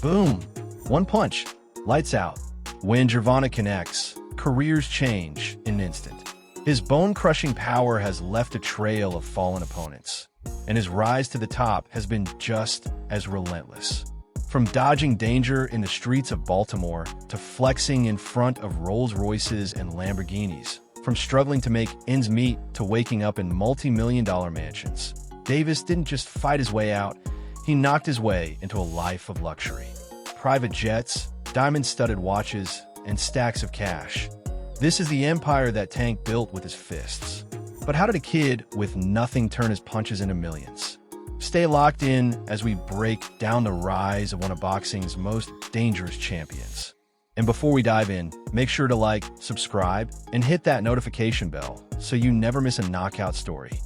Boom! One punch. Lights out. When Gervonta connects, careers change in an instant. His bone-crushing power has left a trail of fallen opponents, and his rise to the top has been just as relentless. From dodging danger in the streets of Baltimore to flexing in front of Rolls-Royces and Lamborghinis, from struggling to make ends meet to waking up in multi-million-dollar mansions, Davis didn't just fight his way out, he knocked his way into a life of luxury. Private jets, diamond-studded watches, and stacks of cash. This is the empire that Tank built with his fists. But how did a kid with nothing turn his punches into millions? Stay locked in as we break down the rise of one of boxing's most dangerous champions. And before we dive in, make sure to like, subscribe, and hit that notification bell so you never miss a knockout story.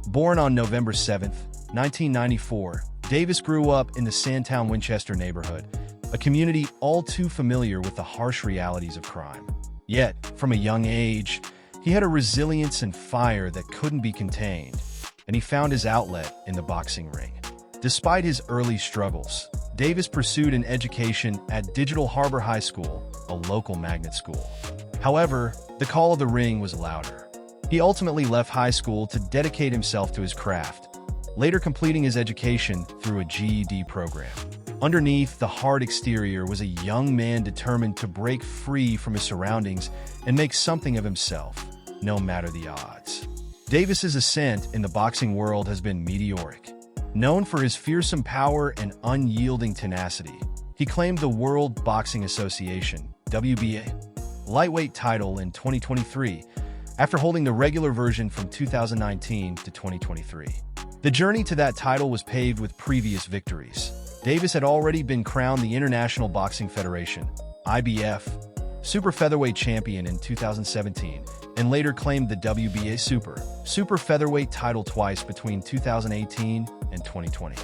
Born on November 7th, 1994, Davis grew up in the Sandtown-Winchester neighborhood, a community all too familiar with the harsh realities of crime. Yet, from a young age, he had a resilience and fire that couldn't be contained, and he found his outlet in the boxing ring. Despite his early struggles, Davis pursued an education at Digital Harbor High School, a local magnet school. However, the call of the ring was louder. He ultimately left high school to dedicate himself to his craft, later completing his education through a GED program. Underneath the hard exterior was a young man determined to break free from his surroundings and make something of himself, no matter the odds. Davis's ascent in the boxing world has been meteoric. Known for his fearsome power and unyielding tenacity, he claimed the World Boxing Association (WBA) lightweight title in 2023, after holding the regular version from 2019 to 2023. The journey to that title was paved with previous victories. Davis had already been crowned the International Boxing Federation (IBF) Super Featherweight champion in 2017, and later claimed the WBA Super Featherweight title twice between 2018 and 2020.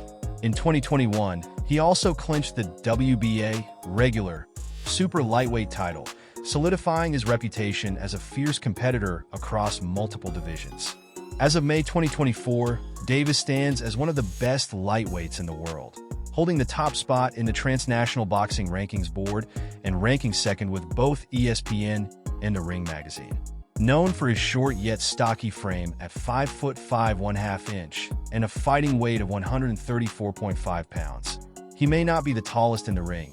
In 2021, he also clinched the WBA regular Super Lightweight title, solidifying his reputation as a fierce competitor across multiple divisions. As of May 2024, Davis stands as one of the best lightweights in the world, holding the top spot in the Transnational Boxing Rankings Board and ranking second with both ESPN and The Ring magazine. Known for his short yet stocky frame at 5'5" 1/2 inch and a fighting weight of 134.5 pounds, he may not be the tallest in the ring,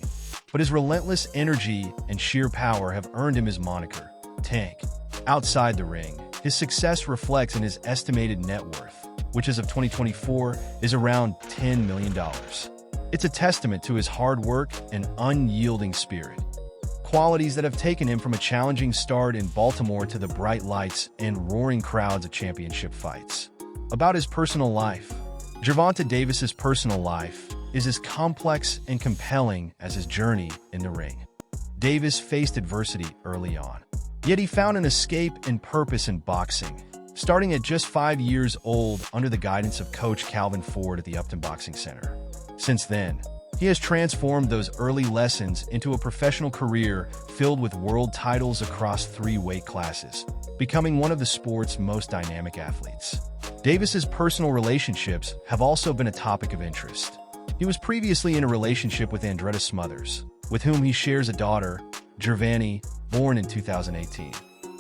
but his relentless energy and sheer power have earned him his moniker, Tank. Outside the ring, his success reflects in his estimated net worth, which as of 2024 is around $10 million. It's a testament to his hard work and unyielding spirit, qualities that have taken him from a challenging start in Baltimore to the bright lights and roaring crowds of championship fights. About his personal life, Gervonta Davis's personal life is as complex and compelling as his journey in the ring. Davis faced adversity early on, yet he found an escape and purpose in boxing, starting at just 5 years old under the guidance of Coach Calvin Ford at the Upton Boxing Center. Since then, he has transformed those early lessons into a professional career filled with world titles across 3 weight classes, becoming one of the sport's most dynamic athletes. Davis's personal relationships have also been a topic of interest. He was previously in a relationship with Andretta Smothers, with whom he shares a daughter, Gennady, born in 2018.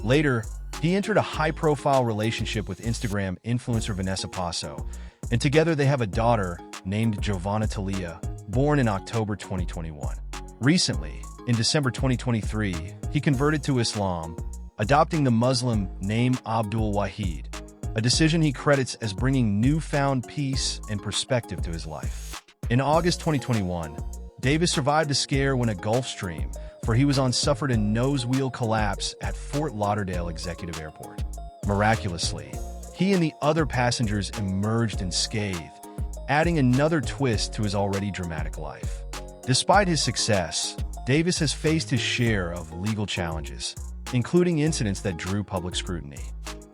Later, he entered a high-profile relationship with Instagram influencer Vanessa Passo, and together they have a daughter named Giovanna Talia, born in October 2021. Recently, in December 2023, he converted to Islam, adopting the Muslim name Abdul Wahid, a decision he credits as bringing newfound peace and perspective to his life. In August 2021, Davis survived a scare when a Gulf Stream, for he was on suffered a nose-wheel collapse at Fort Lauderdale Executive Airport. Miraculously, he and the other passengers emerged unscathed, adding another twist to his already dramatic life. Despite his success, Davis has faced his share of legal challenges, including incidents that drew public scrutiny.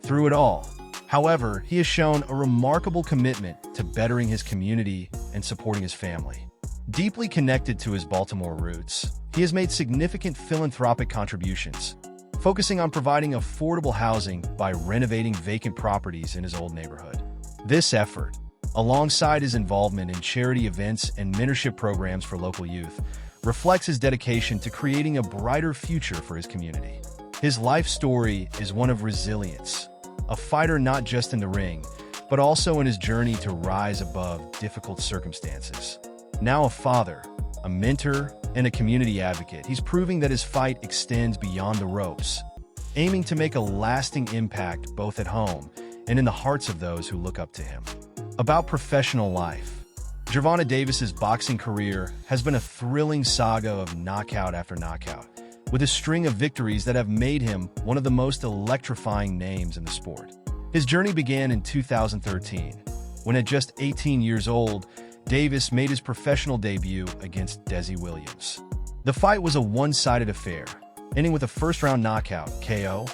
Through it all, however, he has shown a remarkable commitment to bettering his community and supporting his family. Deeply connected to his Baltimore roots, he has made significant philanthropic contributions, focusing on providing affordable housing by renovating vacant properties in his old neighborhood. This effort, alongside his involvement in charity events and mentorship programs for local youth, reflects his dedication to creating a brighter future for his community. His life story is one of resilience, a fighter not just in the ring, but also in his journey to rise above difficult circumstances. Now a father, a mentor, and a community advocate, he's proving that his fight extends beyond the ropes, aiming to make a lasting impact both at home and in the hearts of those who look up to him. About professional life, Gervonta Davis's boxing career has been a thrilling saga of knockout after knockout, with a string of victories that have made him one of the most electrifying names in the sport. His journey began in 2013, when at just 18 years old, Davis made his professional debut against Desi Williams. The fight was a one-sided affair, ending with a first-round knockout, KO,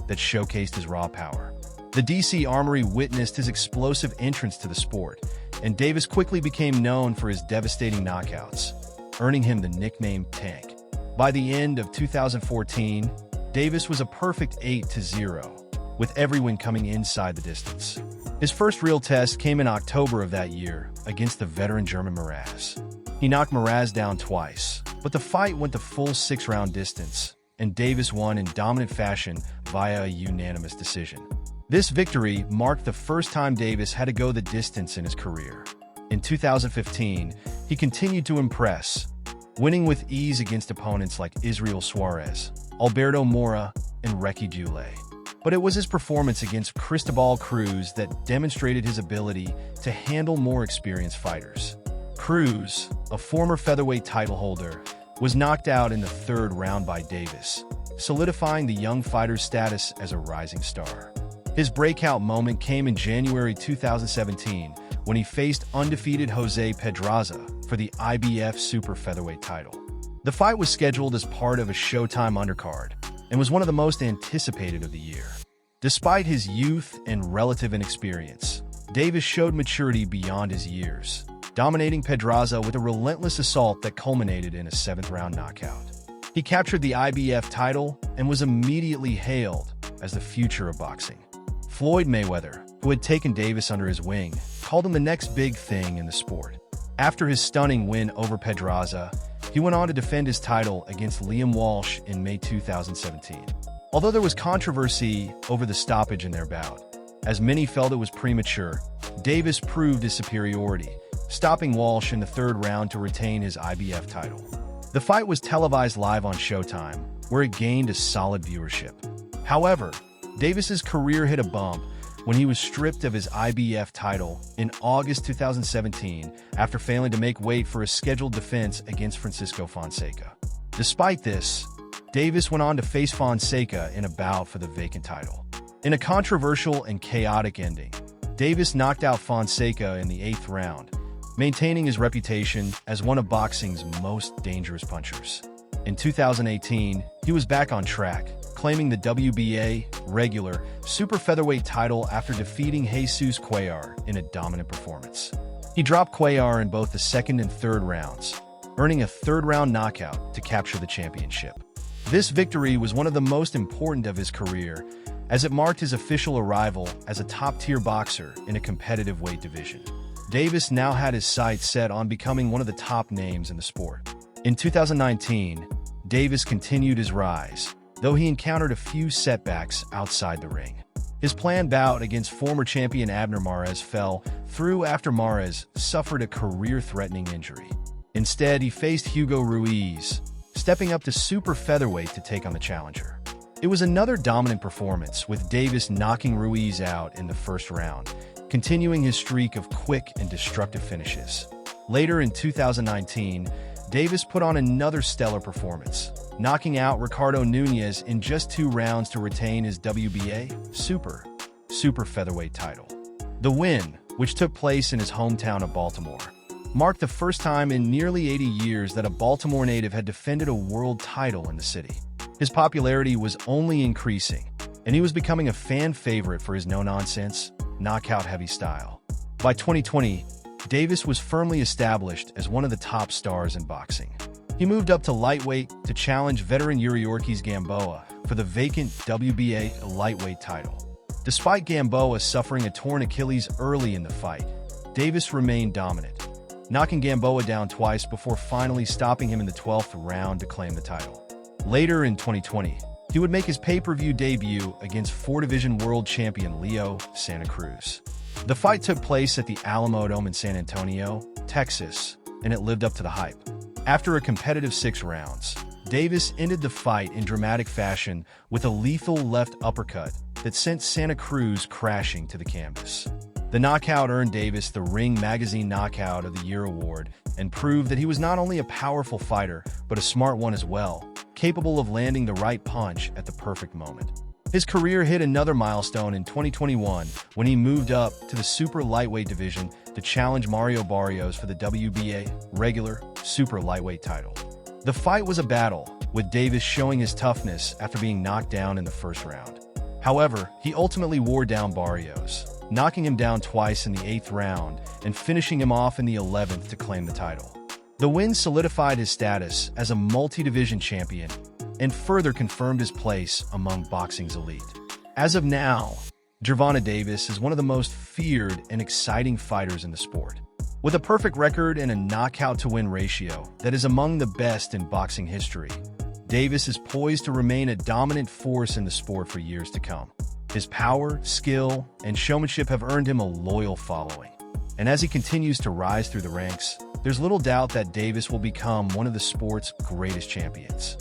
that showcased his raw power. The DC Armory witnessed his explosive entrance to the sport, and Davis quickly became known for his devastating knockouts, earning him the nickname Tank. By the end of 2014, Davis was a perfect 8-0, with every win coming inside the distance. His first real test came in October of that year against the veteran German Mraz. He knocked Mraz down twice, but the fight went the full 6-round distance, and Davis won in dominant fashion via a unanimous decision. This victory marked the first time Davis had to go the distance in his career. In 2015, he continued to impress, winning with ease against opponents like Israel Suarez, Alberto Mora, and Recky Jule. But it was his performance against Cristobal Cruz that demonstrated his ability to handle more experienced fighters. Cruz, a former featherweight title holder, was knocked out in the 3rd round by Davis, solidifying the young fighter's status as a rising star. His breakout moment came in January 2017 when he faced undefeated Jose Pedraza for the IBF Super Featherweight title. The fight was scheduled as part of a Showtime undercard and was one of the most anticipated of the year. Despite his youth and relative inexperience, Davis showed maturity beyond his years, dominating Pedraza with a relentless assault that culminated in a 7th-round knockout. He captured the IBF title and was immediately hailed as the future of boxing. Floyd Mayweather, who had taken Davis under his wing, called him the next big thing in the sport. After his stunning win over Pedraza, he went on to defend his title against Liam Walsh in May 2017. Although there was controversy over the stoppage in their bout, as many felt it was premature, Davis proved his superiority, stopping Walsh in the 3rd round to retain his IBF title. The fight was televised live on Showtime, where it gained a solid viewership. However, Davis's career hit a bump when he was stripped of his IBF title in August 2017 after failing to make weight for a scheduled defense against Francisco Fonseca. Despite this, Davis went on to face Fonseca in a bout for the vacant title. In a controversial and chaotic ending, Davis knocked out Fonseca in the 8th round, maintaining his reputation as one of boxing's most dangerous punchers. In 2018, he was back on track, claiming the WBA regular super featherweight title after defeating Jesus Cuellar in a dominant performance. He dropped Cuellar in both the 2nd and 3rd rounds, earning a 3rd-round knockout to capture the championship. This victory was one of the most important of his career, as it marked his official arrival as a top-tier boxer in a competitive weight division. Davis now had his sights set on becoming one of the top names in the sport. In 2019, Davis continued his rise, though he encountered a few setbacks outside the ring. His planned bout against former champion Abner Mares fell through after Mares suffered a career-threatening injury. Instead, he faced Hugo Ruiz, stepping up to super featherweight to take on the challenger. It was another dominant performance, with Davis knocking Ruiz out in the 1st round, continuing his streak of quick and destructive finishes. Later in 2019, Davis put on another stellar performance, knocking out Ricardo Núñez in just 2 rounds to retain his WBA Super Featherweight title. The win, which took place in his hometown of Baltimore, marked the first time in nearly 80 years that a Baltimore native had defended a world title in the city. His popularity was only increasing, and he was becoming a fan favorite for his no-nonsense, knockout-heavy style. By 2020, Davis was firmly established as one of the top stars in boxing. He moved up to lightweight to challenge veteran Yuriorkis Gamboa for the vacant WBA lightweight title. Despite Gamboa suffering a torn Achilles early in the fight, Davis remained dominant, knocking Gamboa down twice before finally stopping him in the 12th round to claim the title. Later in 2020, he would make his pay-per-view debut against four-division world champion Leo Santa Cruz. The fight took place at the Alamodome in San Antonio, Texas, and it lived up to the hype. After a competitive 6 rounds, Davis ended the fight in dramatic fashion with a lethal left uppercut that sent Santa Cruz crashing to the canvas. The knockout earned Davis the Ring Magazine Knockout of the Year award and proved that he was not only a powerful fighter, but a smart one as well, capable of landing the right punch at the perfect moment. His career hit another milestone in 2021 when he moved up to the super lightweight division to challenge Mario Barrios for the WBA regular super lightweight title. The fight was a battle, with Davis showing his toughness after being knocked down in the first round. However, he ultimately wore down Barrios, knocking him down twice in the 8th round and finishing him off in the 11th to claim the title. The win solidified his status as a multi-division champion and further confirmed his place among boxing's elite. As of now, Gervonta Davis is one of the most feared and exciting fighters in the sport. With a perfect record and a knockout-to-win ratio that is among the best in boxing history, Davis is poised to remain a dominant force in the sport for years to come. His power, skill, and showmanship have earned him a loyal following. And as he continues to rise through the ranks, there's little doubt that Davis will become one of the sport's greatest champions.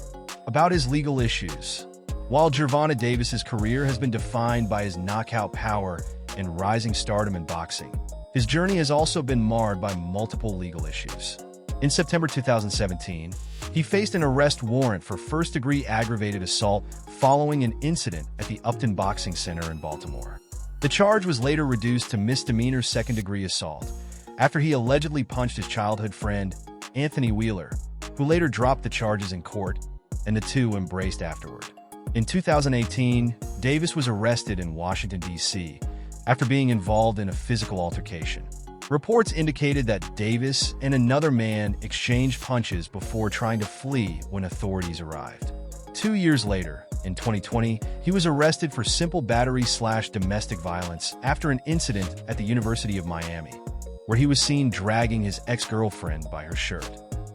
About his legal issues. While Gervonta Davis's career has been defined by his knockout power and rising stardom in boxing, his journey has also been marred by multiple legal issues. In September 2017, he faced an arrest warrant for first-degree aggravated assault following an incident at the Upton Boxing Center in Baltimore. The charge was later reduced to misdemeanor second-degree assault after he allegedly punched his childhood friend, Anthony Wheeler, who later dropped the charges in court, and the two embraced afterward. In 2018, Davis was arrested in Washington, D.C., after being involved in a physical altercation. Reports indicated that Davis and another man exchanged punches before trying to flee when authorities arrived. 2 years later, in 2020, he was arrested for simple battery/domestic violence after an incident at the University of Miami, where he was seen dragging his ex-girlfriend by her shirt.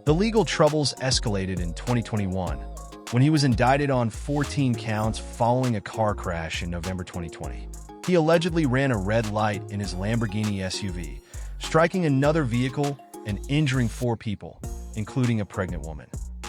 The legal troubles escalated in 2021, when he was indicted on 14 counts following a car crash in November 2020. He allegedly ran a red light in his Lamborghini SUV, striking another vehicle and injuring 4 people, including a pregnant woman.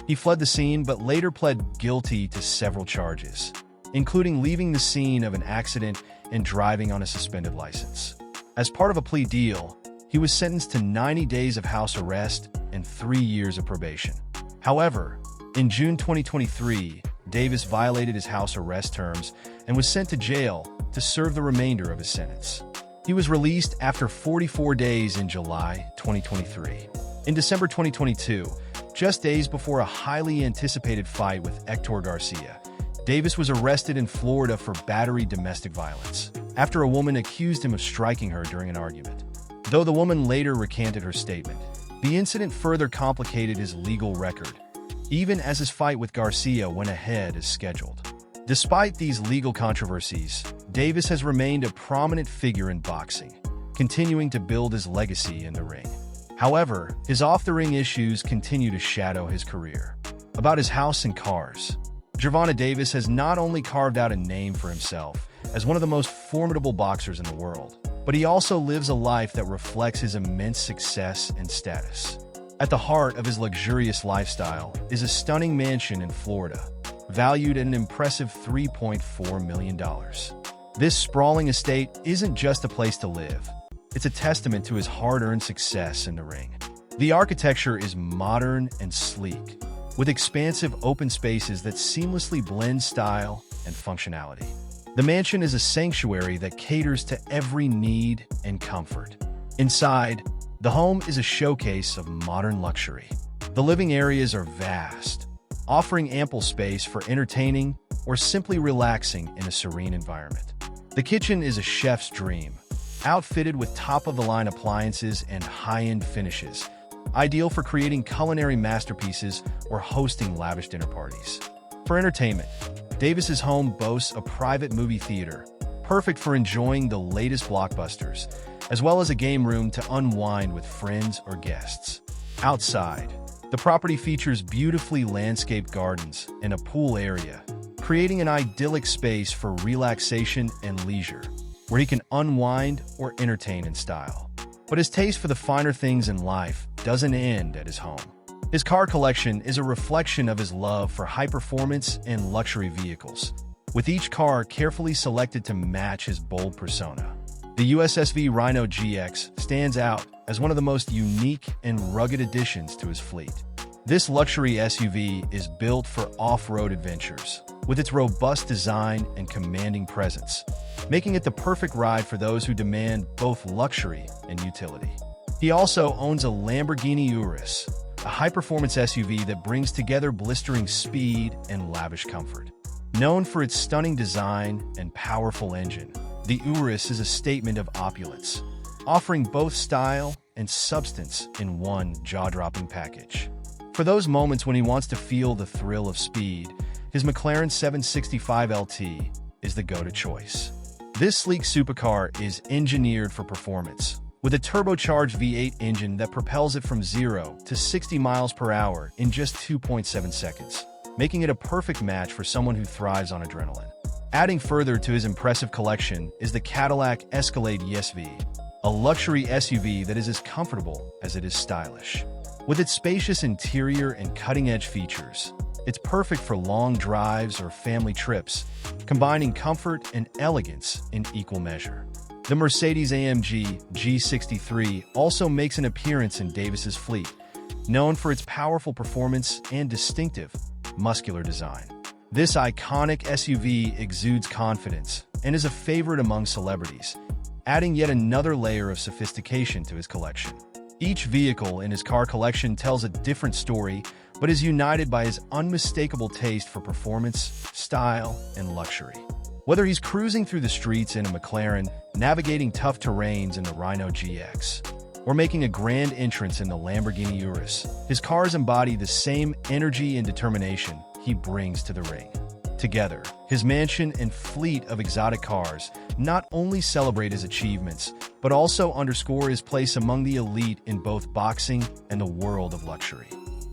He fled the scene but later pled guilty to several charges, including leaving the scene of an accident and driving on a suspended license. As part of a plea deal, he was sentenced to 90 days of house arrest and 3 years of probation. However, in June 2023, Davis violated his house arrest terms and was sent to jail to serve the remainder of his sentence. He was released after 44 days in July 2023. In December 2022, just days before a highly anticipated fight with Hector Garcia, Davis was arrested in Florida for battery domestic violence after a woman accused him of striking her during an argument. Though the woman later recanted her statement, the incident further complicated his legal record, even as his fight with Garcia went ahead as scheduled. Despite these legal controversies, Davis has remained a prominent figure in boxing, continuing to build his legacy in the ring. However, his off-the-ring issues continue to shadow his career. About his house and cars. Gervonta Davis has not only carved out a name for himself as one of the most formidable boxers in the world, but he also lives a life that reflects his immense success and status. At the heart of his luxurious lifestyle is a stunning mansion in Florida, valued at an impressive $3.4 million. This sprawling estate isn't just a place to live. It's a testament to his hard-earned success in the ring. The architecture is modern and sleek, with expansive open spaces that seamlessly blend style and functionality. The mansion is a sanctuary that caters to every need and comfort. Inside, the home is a showcase of modern luxury. The living areas are vast, offering ample space for entertaining or simply relaxing in a serene environment. The kitchen is a chef's dream, outfitted with top-of-the-line appliances and high-end finishes, ideal for creating culinary masterpieces or hosting lavish dinner parties. For entertainment, Davis's home boasts a private movie theater, perfect for enjoying the latest blockbusters, as well as a game room to unwind with friends or guests. Outside, the property features beautifully landscaped gardens and a pool area, creating an idyllic space for relaxation and leisure, where he can unwind or entertain in style. But his taste for the finer things in life doesn't end at his home. His car collection is a reflection of his love for high-performance and luxury vehicles, with each car carefully selected to match his bold persona. The USSV Rhino GX stands out as one of the most unique and rugged additions to his fleet. This luxury SUV is built for off-road adventures, with its robust design and commanding presence, making it the perfect ride for those who demand both luxury and utility. He also owns a Lamborghini Urus, a high-performance SUV that brings together blistering speed and lavish comfort. Known for its stunning design and powerful engine, the Urus is a statement of opulence, offering both style and substance in one jaw-dropping package. For those moments when he wants to feel the thrill of speed, his McLaren 765 LT is the go-to choice. This sleek supercar is engineered for performance, with a turbocharged V8 engine that propels it from 0 to 60 miles per hour in just 2.7 seconds, making it a perfect match for someone who thrives on adrenaline. Adding further to his impressive collection is the Cadillac Escalade ESV, a luxury SUV that is as comfortable as it is stylish. With its spacious interior and cutting-edge features, it's perfect for long drives or family trips, combining comfort and elegance in equal measure. The Mercedes-AMG G63 also makes an appearance in Davis's fleet, known for its powerful performance and distinctive, muscular design. This iconic SUV exudes confidence and is a favorite among celebrities, adding yet another layer of sophistication to his collection. Each vehicle in his car collection tells a different story, but is united by his unmistakable taste for performance, style, and luxury. Whether he's cruising through the streets in a McLaren, navigating tough terrains in the Rhino GX, or making a grand entrance in the Lamborghini Urus, his cars embody the same energy and determination he brings to the ring. Together, his mansion and fleet of exotic cars not only celebrate his achievements, but also underscore his place among the elite in both boxing and the world of luxury.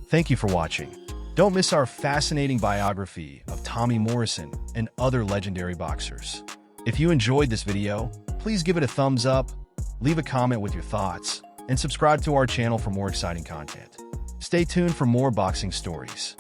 Thank you for watching. Don't miss our fascinating biography of Tommy Morrison and other legendary boxers. If you enjoyed this video, please give it a thumbs up, leave a comment with your thoughts, and subscribe to our channel for more exciting content. Stay tuned for more boxing stories.